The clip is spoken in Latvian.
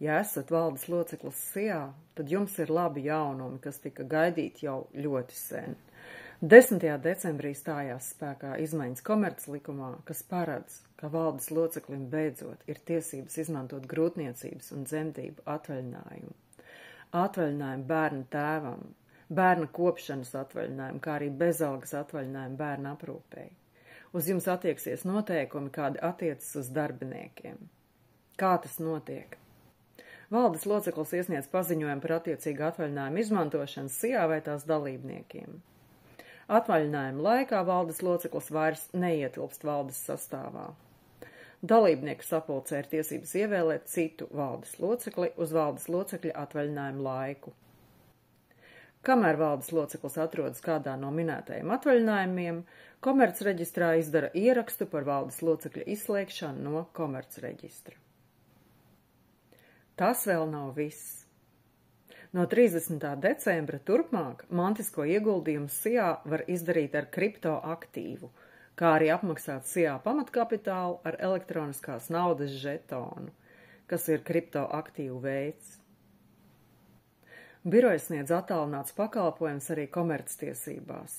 Ja esat valdes loceklis SIA, tad jums ir labi jaunumi, kas tika gaidīti jau ļoti sen. 10. decembrī stājās spēkā izmaiņas komerclikumā, kas paredz, ka valdes loceklim beidzot ir tiesības izmantot grūtniecības un dzemdību atvaļinājumu. Atvaļinājumu bērna tēvam, bērna kopšanas atvaļinājumu, kā arī bezalgas atvaļinājumu bērna aprūpei. Uz jums attieksies noteikumi, kādi attiecas uz darbiniekiem. Kā tas notiek? Valdes loceklis iesniedz paziņojumu par attiecīgu atvaļinājumu izmantošanu SIA vai tās dalībniekiem. Atvaļinājuma laikā valdes loceklis vairs neietilpst valdes sastāvā. Dalībnieku sapulcē ir tiesības ievēlēt citu valdes locekli uz valdes locekļa atvaļinājumu laiku. Kamēr valdes loceklis atrodas kādā no minētajiem atvaļinājumiem, komercreģistrā izdara ierakstu par valdes locekļa izslēgšanu no komercreģistra. Tas vēl nav viss. No 30. decembra turpmāk mantisko ieguldījumu SIA var izdarīt ar kriptoaktīvu, kā arī apmaksāt SIA pamatkapitālu ar elektroniskās naudas žetonu, kas ir kriptoaktīvu veids. Birojas sniedz attālināts pakalpojums arī komerctiesībās.